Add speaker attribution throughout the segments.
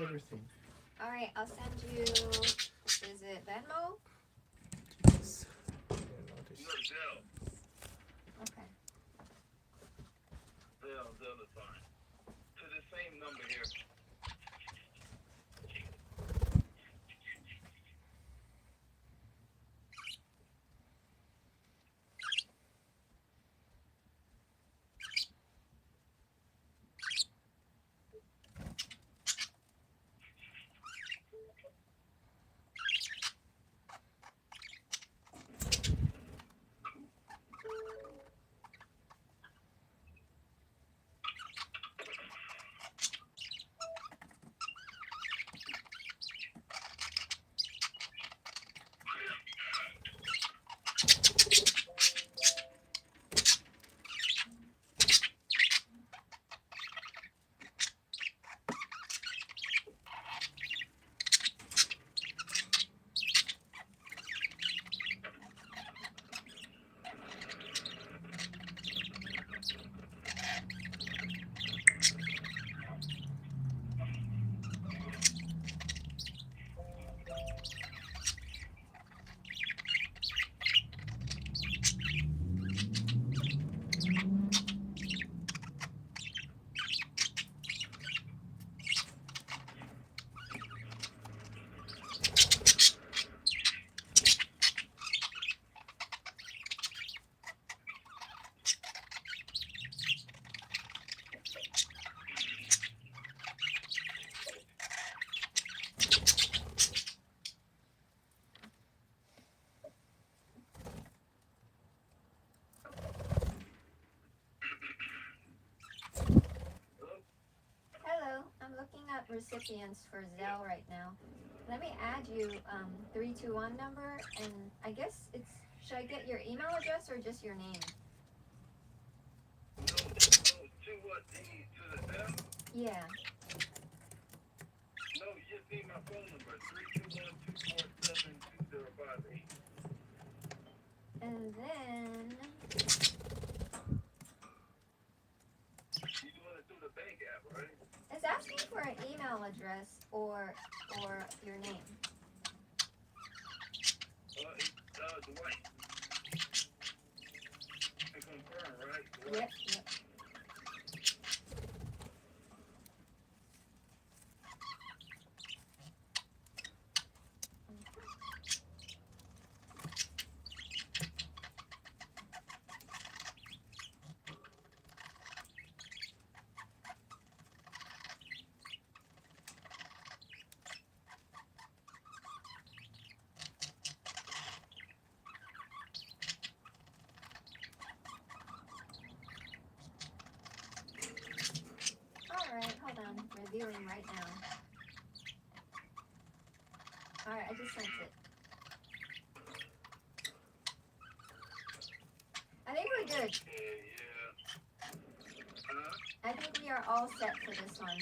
Speaker 1: everything.
Speaker 2: All right, I'll send you. Is it Venmo?
Speaker 1: Yes. I
Speaker 3: No,
Speaker 1: noticed.
Speaker 3: Zell.
Speaker 2: Okay.
Speaker 3: Zell is fine. To the same number here. Hello?
Speaker 2: Hello, I'm looking at recipients for Zelle right now. Let me add you 321 number, and I guess it's. Should I get your email address or just your name?
Speaker 3: No, to what? To the Zell?
Speaker 2: Yeah.
Speaker 3: No, you just need my phone number. 321-247-2058.
Speaker 2: And then
Speaker 3: You doing it through the bank app, right?
Speaker 2: it's asking for an email address or your name.
Speaker 3: It's Dwight. To confirm, right? Dwight?
Speaker 2: Yep, yep. All right, hold on. Reviewing right now. All right, I just sent it. I think we're good.
Speaker 3: Yeah. Huh?
Speaker 2: I think we are all set for this one.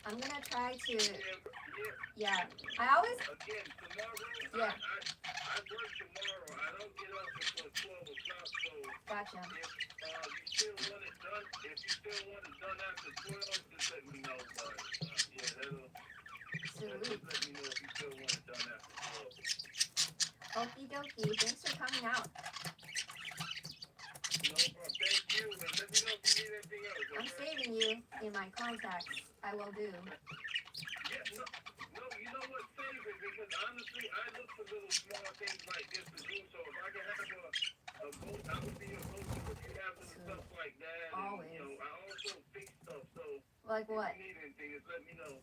Speaker 2: I'm gonna try to. Yeah. I always.
Speaker 3: Again, tomorrow,
Speaker 2: Yeah.
Speaker 3: I work tomorrow. I don't get up until 12 o'clock, so
Speaker 2: Gotcha.
Speaker 3: if you still want it done, if you still want it done after 12, just let me know. But, yeah,
Speaker 2: Sweet.
Speaker 3: just let me know if you still want it done after 12.
Speaker 2: Okie dokie. Thanks for coming out.
Speaker 3: No problem. Thank you, and let me know if you need anything else,
Speaker 2: I'm
Speaker 3: okay?
Speaker 2: saving you in my contacts. I will do.
Speaker 3: Yeah, no, you know what? Save it, because honestly, I look for little small things like this to do, so if I can have a go, I would be a go-to if you have little stuff like that, and,
Speaker 2: Always.
Speaker 3: I also fix stuff, so
Speaker 2: Like
Speaker 3: if
Speaker 2: what?
Speaker 3: you need anything, just let me know.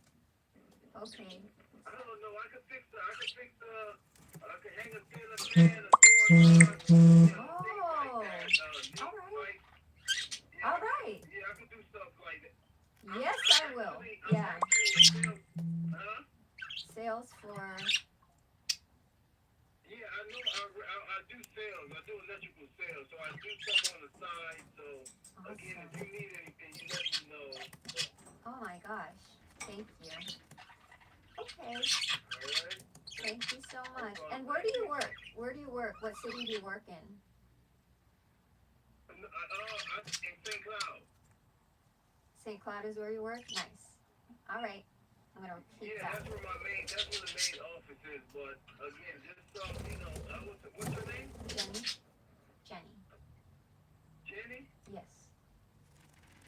Speaker 2: Okay.
Speaker 3: I don't know, I could hang a ceiling fan, a door lock, things like
Speaker 2: Oh.
Speaker 3: that,
Speaker 2: All right.
Speaker 3: like, yeah,
Speaker 2: All right.
Speaker 3: yeah, I could do stuff like that.
Speaker 2: Yes, I will.
Speaker 3: I'm
Speaker 2: Yeah.
Speaker 3: actually huh?
Speaker 2: Sales for.
Speaker 3: Yeah, I know. I do sales. I do electrical sales, so I do stuff on the side. So again, if you
Speaker 2: Awesome.
Speaker 3: need anything, you let me know.
Speaker 2: Oh my gosh. Thank you. Okay.
Speaker 3: All right.
Speaker 2: Thank you so much. And where do you work? Where do you work? What city do you work in?
Speaker 3: I'm in St. Cloud.
Speaker 2: St. Cloud is where you work? Nice. All right. I'm gonna keep
Speaker 3: Yeah,
Speaker 2: that.
Speaker 3: that's where the main office is. But again, just what's your name?
Speaker 2: Jenny. Jenny.
Speaker 3: Jenny.
Speaker 2: Yes.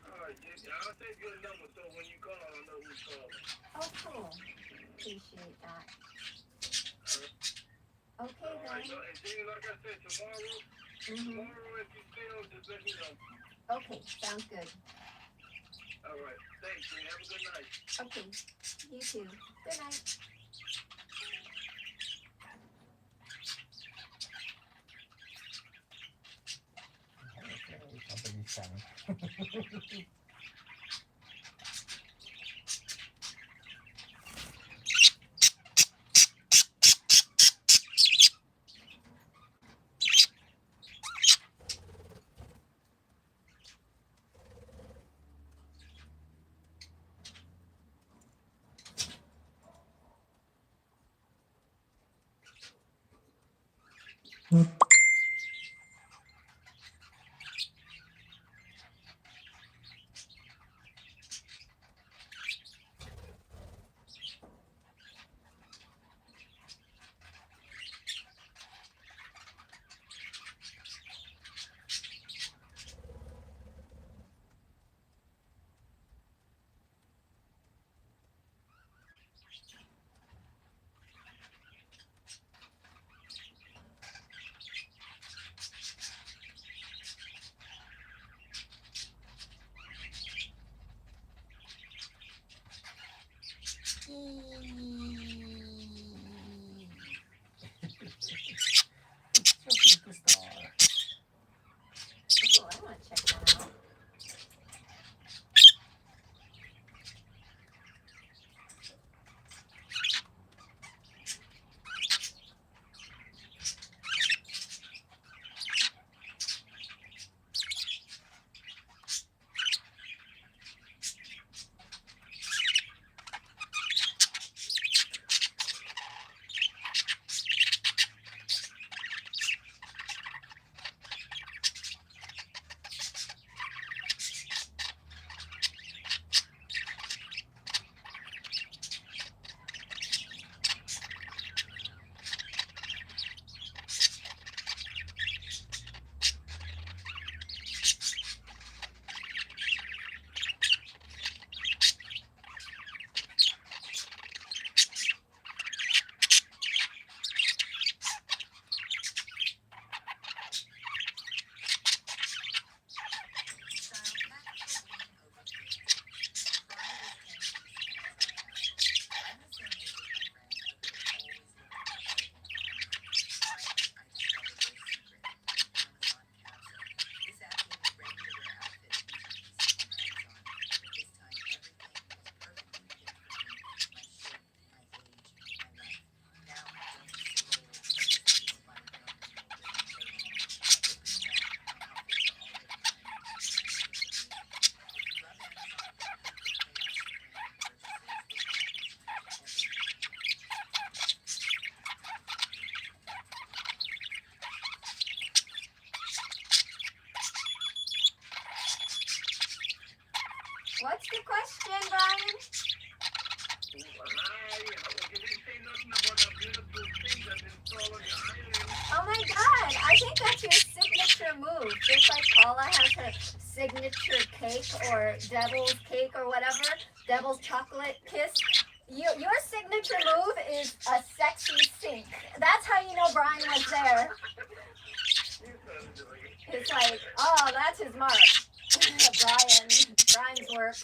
Speaker 3: All right, Jenny. I'll take your number so when you call, I'll know who's calling.
Speaker 2: Oh, cool. Appreciate that. Okay
Speaker 3: All right,
Speaker 2: then.
Speaker 3: so, and Jenny, like I said,
Speaker 2: Mhm.
Speaker 3: tomorrow if you still, just let me know.
Speaker 2: Okay, sounds good.
Speaker 3: All right, thanks, Jenny. Have a good night.
Speaker 2: Okay. You too. Good night.
Speaker 1: Okay, company Sunny. Just the star.
Speaker 2: Oh, I want to check that out. What's the question, Brian?
Speaker 3: Hi, you didn't say nothing about the beautiful things that's installed on your island.
Speaker 2: Oh my god, I think that's your signature move. Just like Paula has her signature cake or devil's cake or whatever, devil's chocolate kiss. Your signature move is a sexy sink. That's how you know Brian was there. It's like, oh, that's his mark. Brian's work.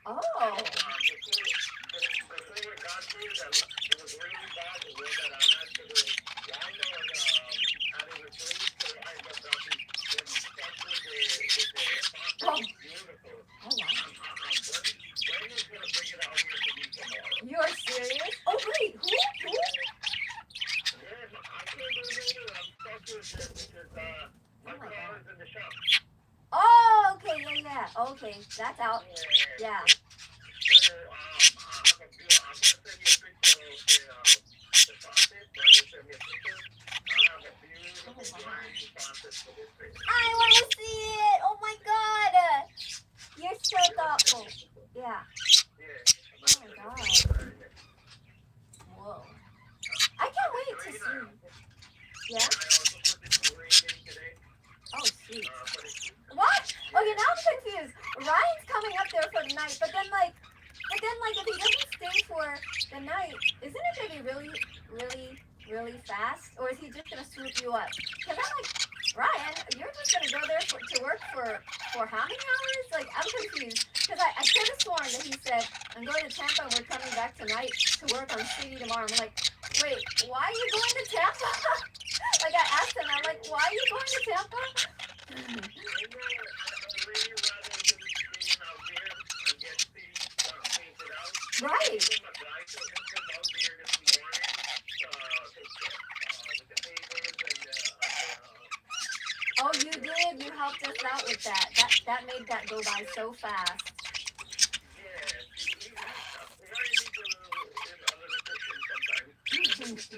Speaker 2: Oh. Oh. Oh wow. You're serious? Oh wait, who?
Speaker 3: My car is in the shop.
Speaker 2: Oh, okay, yeah. Okay, that's out. Yeah.
Speaker 3: So, I'm gonna send you a picture of the faucet. Brian sent me a picture. I have a beautiful brand new faucet for this thing.
Speaker 2: I want to see it. Oh my god. for the night, isn't it going to be really, really, really fast? Or is he just going to swoop you up? Because I'm like, Ryan, you're just going to go there to work for how many hours? Like, I'm confused. Because I could have sworn that he said, I'm going to Tampa and we're coming back tonight to work on City tomorrow. I'm like, wait, why are you going to Tampa? Like, I asked him, I'm like, why are you going to Tampa? Right. Oh, you did. You helped us out with that. That made that go by so fast.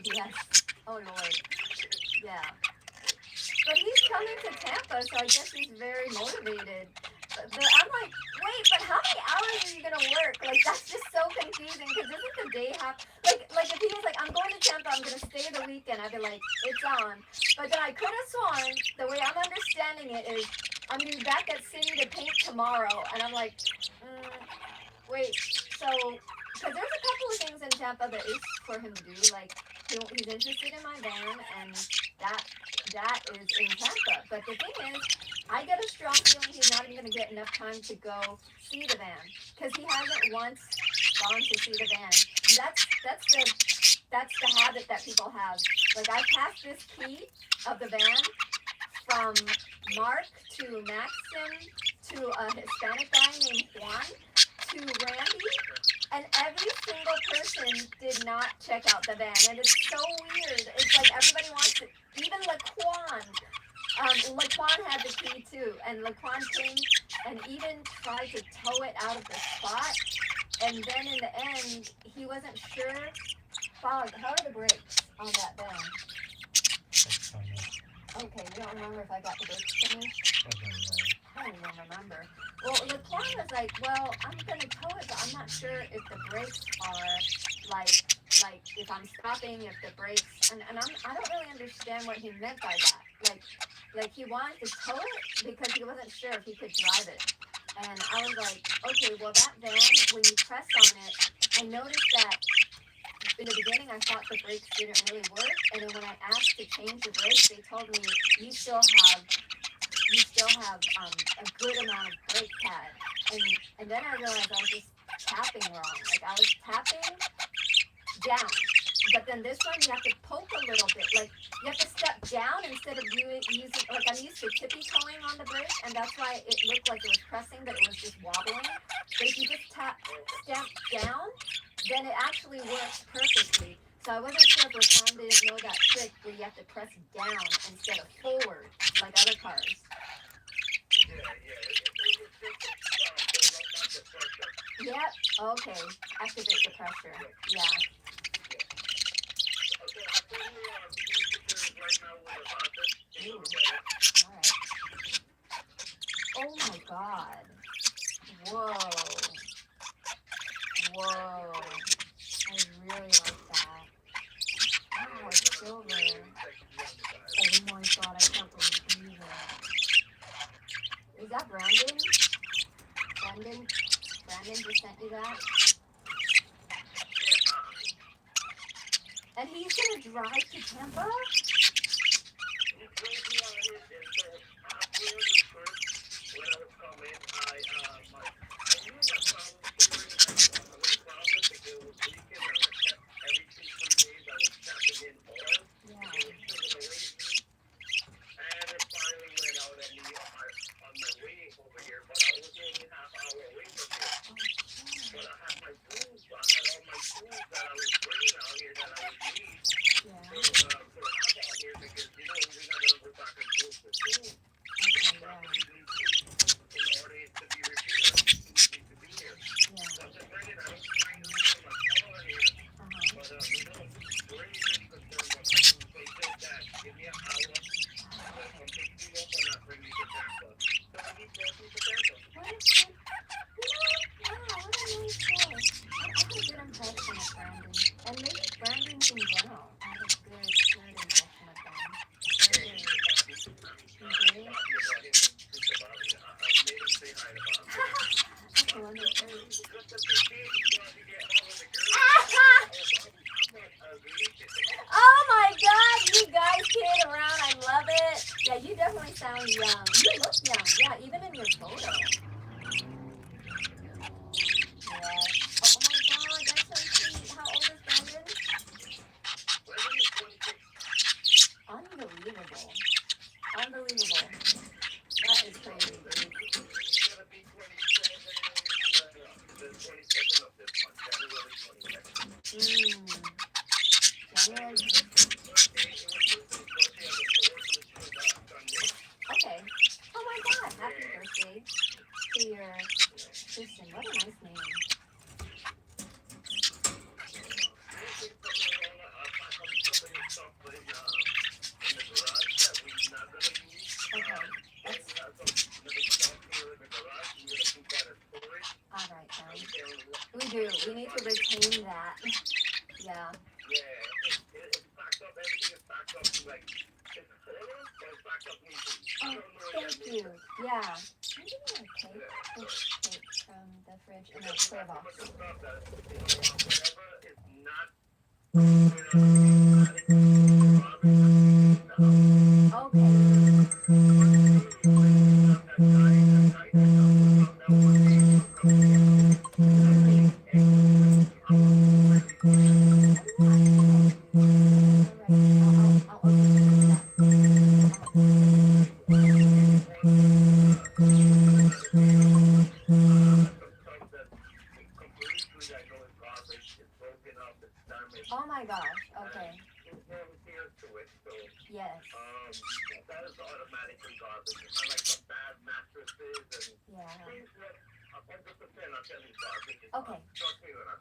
Speaker 2: Yes. Oh Lord. Yeah. But he's coming to Tampa, so I guess he's very motivated. But I'm like, wait, but how many hours are you gonna work? Like, that's just so confusing. Because isn't the day half? Like if he was like, I'm going to Tampa, I'm gonna stay the weekend, I'd be like, it's on. But then I could have sworn the way I'm understanding it is, I'm gonna be back at City to paint tomorrow, and I'm like, wait, so. Because there's a couple of things in Tampa that is for him to do. Like, he's interested in my van, and that is in Tampa. But the thing is, I get a strong feeling he's not even going to get enough time to go see the van. Because he hasn't once gone to see the van. And that's the habit that people have. Like, I passed this key of the van from Mark to Maxim to a Hispanic guy named Juan to Randy. And every single person did not check out the van. And it's so weird. It's like everybody wants to, even Laquan. Laquan had the key too. And Laquan came and even tried to tow it out of the spot. And then in the end, he wasn't sure. Fog, how are the brakes on that van?
Speaker 1: That's funny.
Speaker 2: Okay, you don't remember if I got the brakes finished? I don't even remember. Well, Laquan was like, well, I'm going to tow it, but I'm not sure if the brakes are, like if I'm stopping, if the brakes, and I don't really understand what he meant by that. Like he wanted to tow it because he wasn't sure if he could drive it. And I was like, okay, well, that van, when you press on it, I noticed that in the beginning, I thought the brakes didn't really work. And then when I asked to change the brakes, they told me, you still have a good amount of brake pad. And then I realized I was just tapping wrong. Like, I was tapping down. But then this one, you have to poke a little bit. Like, you have to step down instead of using, like, I'm used to tippy-toeing on the brake, and that's why it looked like it was pressing, but it was just wobbling. But if you just step down, then it actually works perfectly. So I wasn't sure if Raquan didn't know that trick where you have to press down instead of forward, like other cars. Yep. Okay. Activate the pressure. Yeah. Ooh. All right. Oh my God. Whoa. Whoa. I really like that. Wow, it's silver. Oh my God, I can't believe it. Is that Brandon? Brandon just sent you that? And he's gonna drive to Tampa? Okay, yeah. Yeah, even in your photo. Yes. Oh my god, that's so sweet. How old is Brandon?
Speaker 3: Brandon is 26.
Speaker 2: Unbelievable. Unbelievable. That is crazy, dude.
Speaker 3: He's gonna be 27, the 22nd of this month, January 22nd.
Speaker 2: January.
Speaker 3: Birthday, it was Kristen's birthday on the 4th, which was Sunday.
Speaker 2: Okay. Oh my god, happy
Speaker 3: Yeah.
Speaker 2: birthday to your Kristen. What a nice name. Okay. Alright, then. We do. We need to retain that. Yeah. Oh, thank you. Yeah. I'm getting a cake. This cake from the fridge in a clear box. Okay. I'll open Oh my gosh. Okay. Yes.
Speaker 3: That is automatically garbage. I like some bad mattresses and
Speaker 2: Yeah.
Speaker 3: things that 100% are telling garbage.
Speaker 2: Okay.
Speaker 3: Trust me when I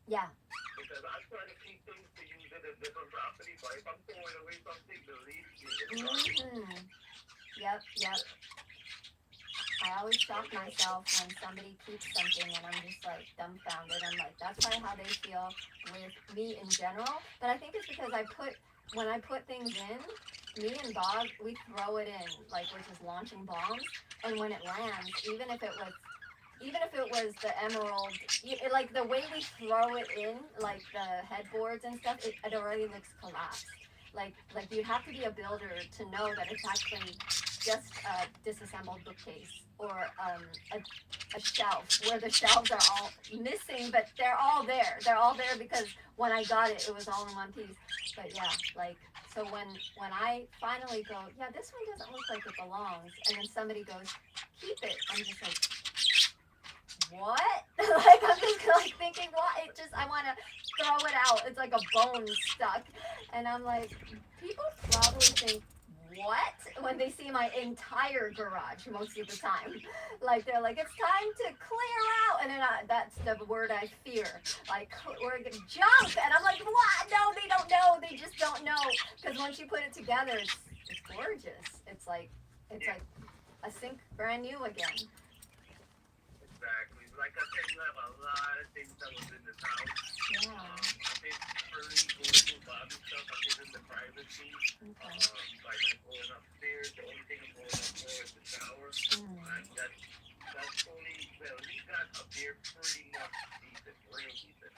Speaker 2: Yeah.
Speaker 3: because I try to keep things to use it in different properties, but if I'm throwing away something, believe me, it's garbage.
Speaker 2: Yep. Yep. I always shock myself when somebody keeps something and I'm just like dumbfounded. I'm like, that's probably how they feel with me in general. But I think it's because when I put things in, me and Bob, we throw it in, like we're just launching bombs. And when it lands, even if it was the emerald, like the way we throw it in, like the headboards and stuff, it already looks collapsed. Like you'd have to be a builder to know that it's actually just a disassembled bookcase or a shelf where the shelves are all missing, but they're all there. They're all there because when I got it, it was all in one piece. But yeah, like so when I finally go, yeah, this one doesn't look like it belongs, and then somebody goes, keep it. I'm just like, what? Like I'm just like thinking, what? I want to throw it out. It's like a bone stuck, and I'm like, people probably think what when they see my entire garage most of the time. Like they're like, it's time to clear out, and then that's the word I fear. Like we're junk, and I'm like, what? No, they don't know. They just don't know because once you put it together, it's gorgeous. It's like a sink brand new again.
Speaker 3: Exactly. Like I said, you have a lot of things that was in this house.
Speaker 2: Yeah.
Speaker 3: I did early going through Bobby stuff. I did in the privacy.
Speaker 2: Okay.
Speaker 3: Like I'm going upstairs. The only thing I'm going up for is the shower. And that's only, well, we got up there pretty much decent, real decent.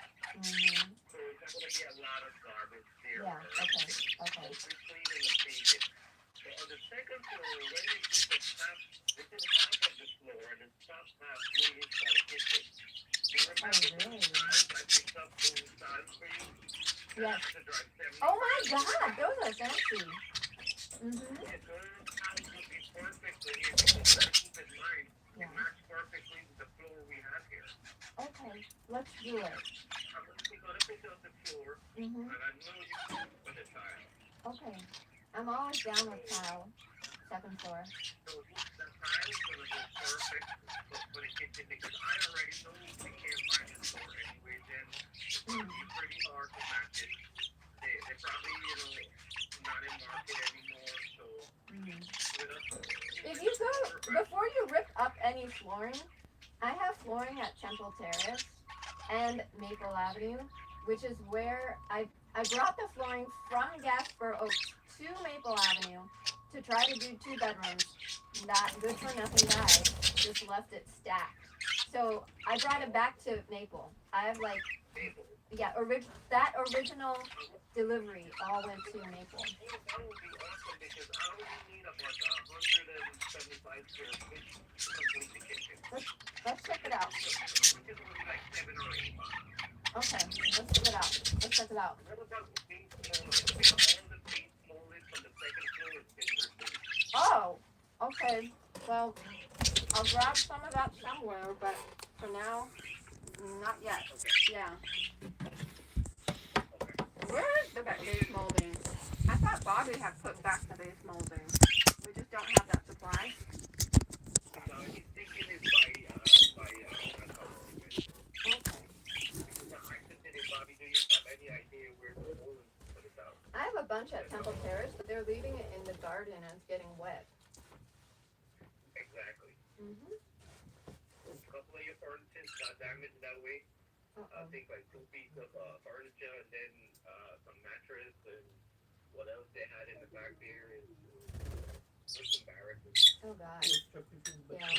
Speaker 3: So it's not going to be a lot of garbage there.
Speaker 2: Yeah. Okay.
Speaker 3: Mostly clean and updated. So on the second floor, when they do the top, this is half of the floor, and the top half way is by the kitchen. You remember those tiles I picked up those tiles for you?
Speaker 2: Yes.
Speaker 3: To drive 70
Speaker 2: Oh my God, those are fancy.
Speaker 3: Yeah, those tiles would be perfect for here because you gotta keep in mind, it match perfectly with the floor we have here.
Speaker 2: Okay, let's do it.
Speaker 3: I'm gonna pick up the floor, and I know you can for the tile.
Speaker 2: Okay, I'm always down with tile. Second floor.
Speaker 3: So the tile is gonna go perfect for the kitchen because I already know we can't find the floor anyway. Then it's gonna be pretty hard to match it. They probably not in market anymore. So
Speaker 2: if you go before you rip up any flooring, I have flooring at Temple Terrace and Maple Avenue, which is where I brought the flooring from Gasper Oaks to Maple Avenue to try to do 2 bedrooms. That good for nothing guy just left it stacked. So I brought it back to Maple. I have like, that original delivery all went to Maple.
Speaker 3: That would be awesome because I only need about 175 square feet to complete the kitchen.
Speaker 2: Let's check it out.
Speaker 3: The kitchen will be like 7 or 8 months.
Speaker 2: Okay, let's check it out. Let's check it out.
Speaker 3: What about the base molding? Because all the base molding from the second floor has been removed.
Speaker 2: Oh, okay. Well, I'll grab some of that somewhere, but for now, not yet. Yeah. Where is the base molding? I thought Bobby had put back the base molding. We just don't have that supply.
Speaker 3: No, he's thinking it by
Speaker 2: Okay.
Speaker 3: I consider Bobby, do you have any idea where the molding put it out?
Speaker 2: I have a bunch at Temple Terrace, but they're leaving it in the garden and it's getting wet.
Speaker 3: Exactly.
Speaker 2: Mm-hmm.
Speaker 3: A couple of your furniture got damaged that way. I think like 2 pieces of furniture and then some mattress and what else they had in the back there is just embarrassing.
Speaker 2: Oh God.
Speaker 1: Yeah.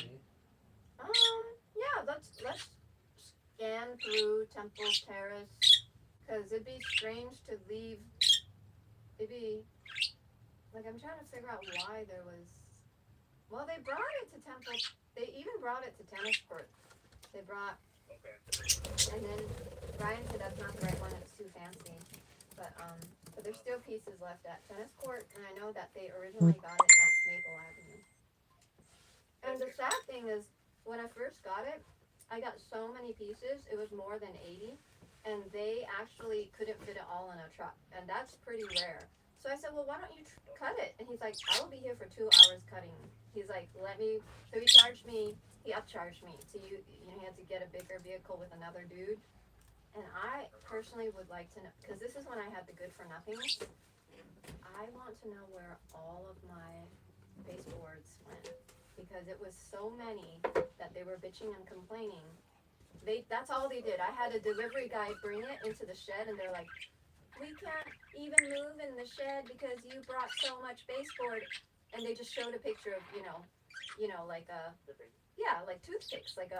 Speaker 2: Yeah. Let's scan through Temple Terrace, cause it'd be strange to leave. It'd be like I'm trying to figure out why there was. Well, they brought it to Temple. They even brought it to tennis court. They brought.
Speaker 3: Okay.
Speaker 2: And then Brian said that's not the right one, it's too fancy. But there's still pieces left at tennis court, and I know that they originally got it at Maple Avenue. And the sad thing is, when I first got it, I got so many pieces, it was more than 80, and they actually couldn't fit it all in a truck, and that's pretty rare. So I said, well, why don't you cut it? And he's like, I will be here for 2 hours cutting. He's like, so he charged me. He upcharged me to he had to get a bigger vehicle with another dude. And I personally would like to know, because this is when I had the good for nothing. I want to know where all of my baseboards went, because it was so many that they were bitching and complaining. That's all they did. I had a delivery guy bring it into the shed, and they're like, we can't even move in the shed because you brought so much baseboard. And they just showed a picture of, like like toothpicks, like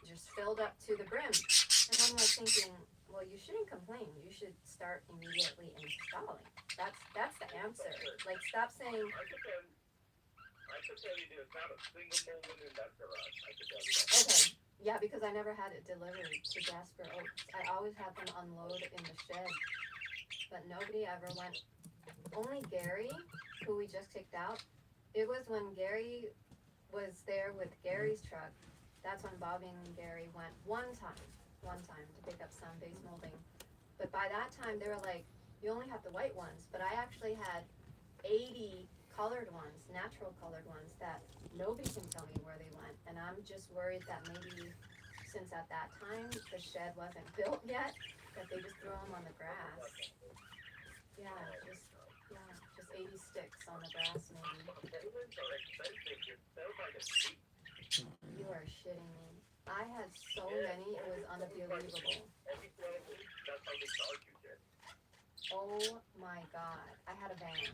Speaker 2: just filled up to the brim. And I'm like thinking, well, you shouldn't complain. You should start immediately installing. That's the answer. Like, stop saying.
Speaker 3: I could tell you there's not a single molding in that garage. I could tell you that.
Speaker 2: Okay. Yeah, because I never had it delivered to Jasper Oaks. I always had them unload in the shed. But nobody ever went. Only Gary, who we just kicked out. It was when Gary was there with Gary's truck. That's when Bobby and Gary went one time to pick up some base molding. But by that time, they were like, you only have the white ones. But I actually had 80 colored ones, natural colored ones, that nobody can tell me where they went. And I'm just worried that maybe since at that time the shed wasn't built yet, that they just threw them on the grass. Yeah, just 80 sticks on the grass maybe. You are shitting me. I had so many, it was unbelievable. Oh my God. I had a van.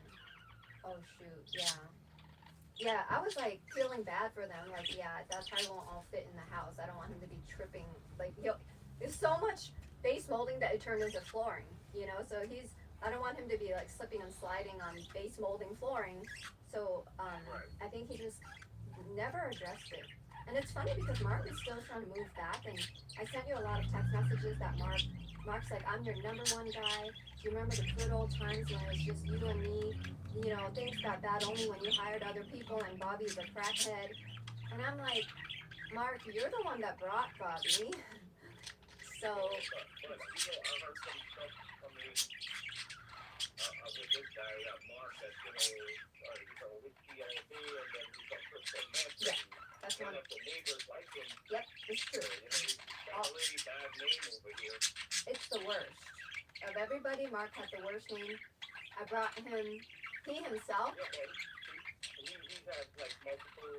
Speaker 2: Oh shoot, yeah. Yeah, I was like feeling bad for them. Like, yeah, that probably won't all fit in the house. I don't want him to be tripping. Like, there's so much base molding that it turned into flooring, so I don't want him to be like slipping and sliding on base molding flooring. So I think he just never addressed it. And it's funny because Mark is still trying to move back, and I sent you a lot of text messages that Mark's like, I'm your number one guy. Do you remember the good old times when it was just you and me? Things got bad only when you hired other people and Bobby's a crackhead. And I'm like, Mark, you're the one that brought Bobby. So
Speaker 3: with this guy, Mark, that's whiskey all day, and then he got put some mess.
Speaker 2: Yeah, that's
Speaker 3: one
Speaker 2: one.
Speaker 3: of the neighbors like him.
Speaker 2: Yep, it's true.
Speaker 3: He's got a really bad name over here.
Speaker 2: It's the worst. Of everybody, Mark had the worst name. I brought him, he himself.
Speaker 3: Yeah, he's had like multiple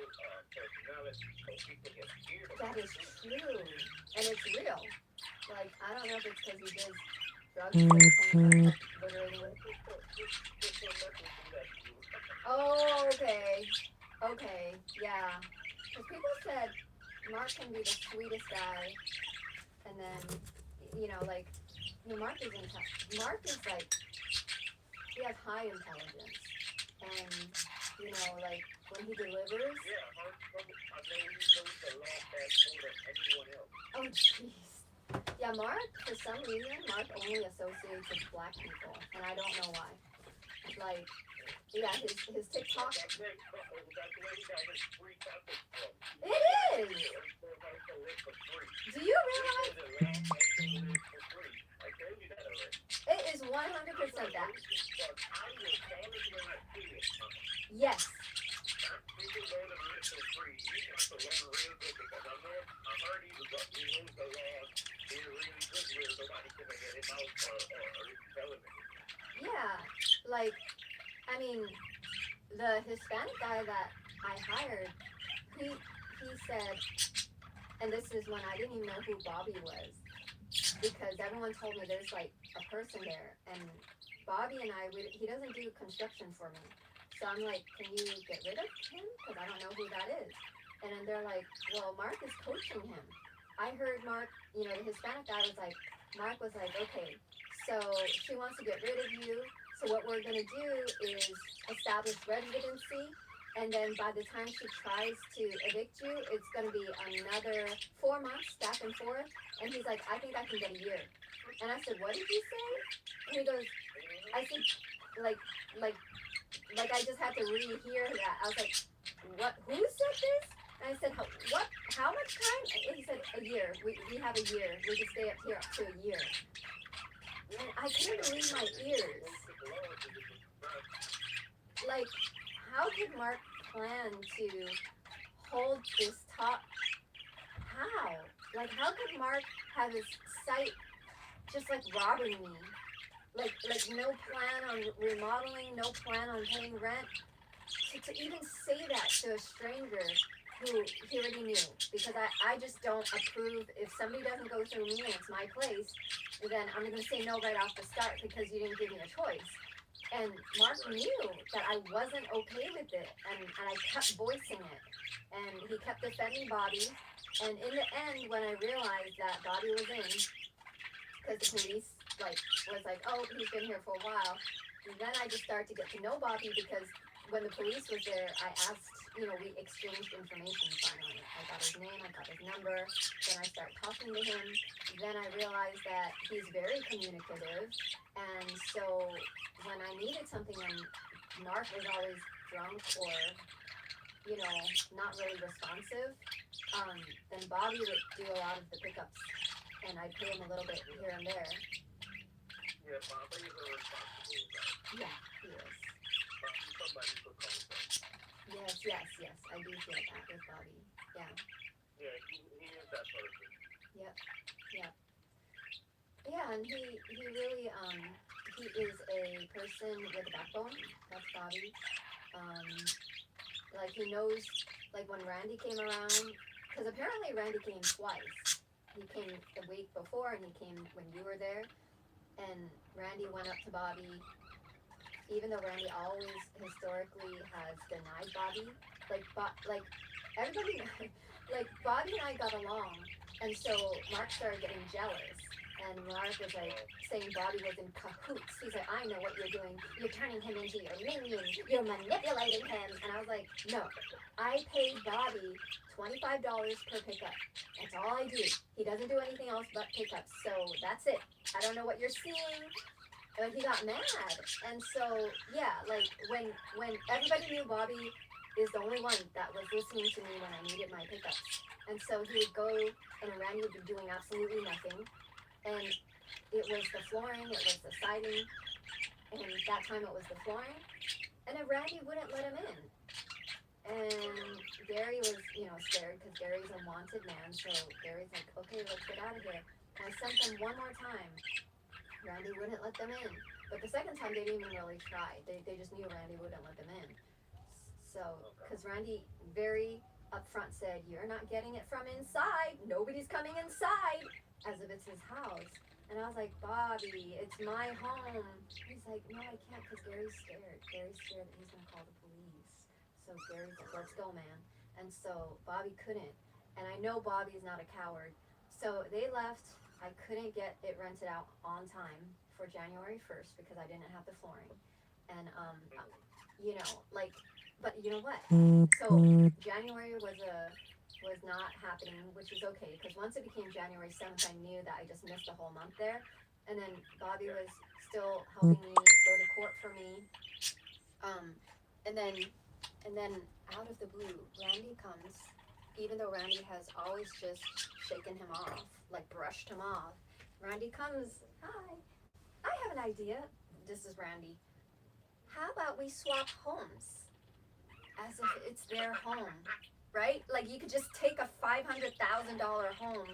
Speaker 3: personalities, so people get scared of him.
Speaker 2: That is true. And it's real. Like, I don't know if it's because he did drugs or something, literally. Oh, okay, yeah. Because people said Mark can be the sweetest guy, and then, Mark is like, he has high intelligence. And you know, like when he delivers.
Speaker 3: Yeah, I know he knows a lot faster than anyone else.
Speaker 2: Oh jeez. Yeah, Mark, for some reason, Mark only associates with black people, and I don't know why. Like, yeah, his TikTok.
Speaker 3: That's where he got his free tacos from.
Speaker 2: It is.
Speaker 3: Everybody can live for free.
Speaker 2: Do you
Speaker 3: He
Speaker 2: realize
Speaker 3: said the last man can live for free. I told you that already.
Speaker 2: it is 100%
Speaker 3: I'm not
Speaker 2: that?
Speaker 3: racist, but I will call it when I see it.
Speaker 2: Yes.
Speaker 3: People go to live for free. You have to learn real good because I heard he knows the law. He's really good where nobody can get him out or tell him anything.
Speaker 2: Yeah. Like, I mean, the Hispanic guy that I hired, he said, and this is when I didn't even know who Bobby was, because everyone told me there's like a person there, and Bobby and he doesn't do construction for me. So I'm like, can you get rid of him? Because I don't know who that is. And then they're like, well, Mark is coaching him. I heard Mark, you know, the Hispanic guy was like, Mark was like, okay, so she wants to get rid of you. So what we're going to do is establish residency. And then by the time she tries to evict you, it's going to be another 4 months back and forth. And he's like, I think I can get a year. And I said, what did you say? And he goes, I said, like, like, like I just had to rehear that. I was like, what? Who said this? And I said, what? How much time? And he said, a year. We have a year. We can stay up here up to a year. And I couldn't believe my ears. Like, how could Mark plan to hold this top? How? Like, how could Mark have his sight just like robbing me? Like no plan on remodeling, no plan on paying rent. To even say that to a stranger who he already knew, because I just don't approve. If somebody doesn't go through me and it's my place, then I'm going to say no right off the start because you didn't give me a choice. And Mark knew that I wasn't okay with it, and I kept voicing it. And he kept defending Bobby. And in the end, when I realized that Bobby was in, because the police was like, oh, he's been here for a while. And then I just started to get to know Bobby because when the police was there, I asked, you know, we exchanged information finally. I got his name, I got his number, then I started talking to him. Then I realized that he's very communicative. And so when I needed something and Mark was always drunk or, you know, not really responsive, then Bobby would do a lot of the pickups and I'd pay him a little bit here and there.
Speaker 3: Yeah, Papa is a responsible guy.
Speaker 2: Yeah, he is.
Speaker 3: Somebody could call him.
Speaker 2: Yes, I do feel that with Bobby. Yeah.
Speaker 3: Yeah, he is that person.
Speaker 2: Yep. Yeah, and he really he is a person with a backbone. That's Bobby. Like he knows, like when Randy came around, because apparently Randy came twice. He came the week before and he came when you were there. And Randy went up to Bobby, even though Randy always historically has denied Bobby. Like everybody, like Bobby and I got along, and so Mark started getting jealous. And Mark was like saying Bobby was in cahoots. He's like, I know what you're doing. You're turning him into your minion. You're manipulating him. And I was like, no. I paid Bobby $25 per pickup. That's all I do. He doesn't do anything else but pickups. So that's it. I don't know what you're seeing. But he got mad. And so, yeah, like when everybody knew Bobby is the only one that was listening to me when I needed my pickups. And so he would go and Randy would be doing absolutely nothing. And it was the flooring, it was the siding, and that time it was the flooring. And then Randy wouldn't let him in. And Gary was, you know, scared because Gary's a wanted man. So Gary's like, okay, let's get out of here. And I sent them one more time. Randy wouldn't let them in. But the second time they didn't even really try. They just knew Randy wouldn't let them in. So, because Randy very upfront said, you're not getting it from inside. Nobody's coming inside. As if it's his house. And I was like, Bobby, it's my home. He's like, no, I can't because Gary's scared. Gary's scared that he's going to call the police. So Gary's like, let's go, man. And so Bobby couldn't. And I know Bobby's not a coward. So they left. I couldn't get it rented out on time for January 1st because I didn't have the flooring. and you know, like, but you know what? So January was not happening, which is okay because once it became January 7th, I knew that I just missed a whole month there, and then Bobby was still helping me go to court for me, um, and then and then out of the blue, Randy comes, even though Randy has always just shaken him off, like brushed him off. Randy comes, hi, I have an idea. This is Randy. How about we swap homes as if it's their home, right? Like you could just take a $500,000 home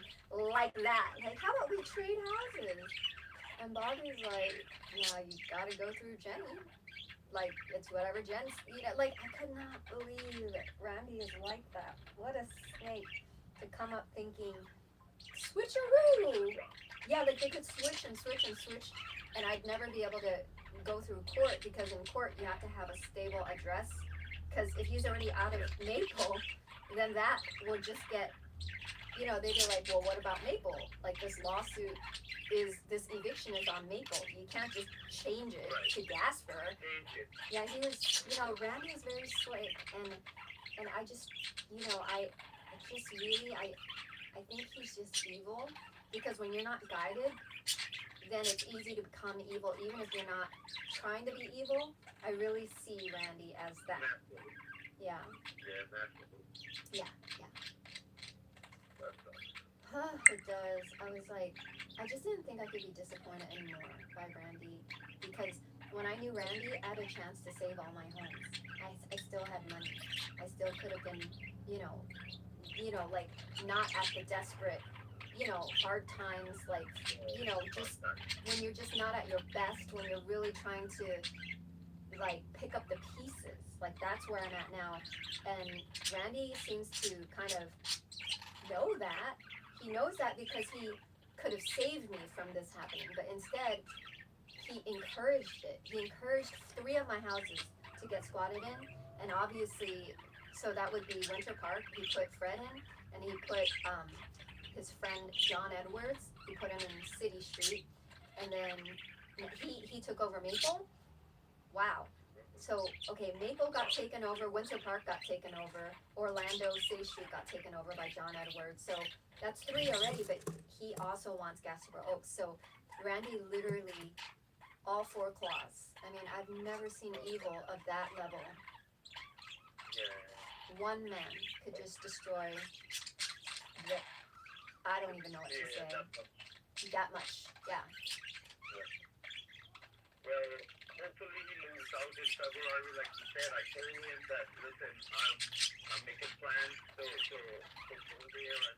Speaker 2: like that. Like, how about we trade houses? And Bobby's like, no, you gotta go through Jenny. Like it's whatever Jen's, like I could not believe that Randy is like that. What a snake to come up thinking switcheroo. Yeah, like they could switch and switch and switch, and I'd never be able to go through court because in court you have to have a stable address. Because if he's already out of Maple, then that will just get, they'd be like, well, what about Maple? Like this lawsuit this eviction is on Maple. You can't just change it to Gasper. Yeah, he was, Randy is very slick, and I just, I just really, I think he's just evil because when you're not guided, then it's easy to become evil, even if you're not trying to be evil. I really see Randy as that. Yeah. Yeah, yeah. It does. I was like, I just didn't think I could be disappointed anymore by Randy because when I knew Randy, I had a chance to save all my homes. I still had money. I still could have been, like not at the desperate, hard times, like, just when you're just not at your best, when you're really trying to like pick up the pieces. Like that's where I'm at now. And Randy seems to kind of know that. He knows that because he could have saved me from this happening, but instead he encouraged it. He encouraged 3 of my houses to get squatted in, and obviously, so that would be Winter Park. He put Fred in, and he put his friend John Edwards. He put him in City Street, and then he took over Maple. Wow. So, okay, Maple got taken over, Winter Park got taken over, Orlando, City Street got taken over by John Edwards. So that's 3 already, but he also wants Gasper Oaks. So Randy literally, all 4 claws. I mean, I've never seen evil of that level. One man could just destroy the, I don't even know what to say. That much, yeah.
Speaker 3: Well, hopefully he moves out in February, like you said. I told him that, listen, I'm making plans to go there and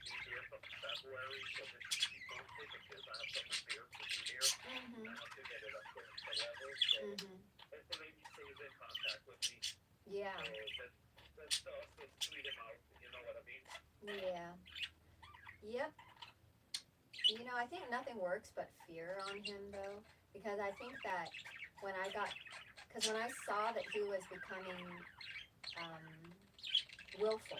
Speaker 3: be here from February, so this is posted because I have some repairs to do there.
Speaker 2: Mm-hmm.
Speaker 3: I have to get it up to the level, so hopefully he stays in contact with me.
Speaker 2: Yeah.
Speaker 3: So let's tweet him out, you know what I mean?
Speaker 2: Yeah. Yep. I think nothing works but fear on him though, because I think that when I saw that he was becoming willful,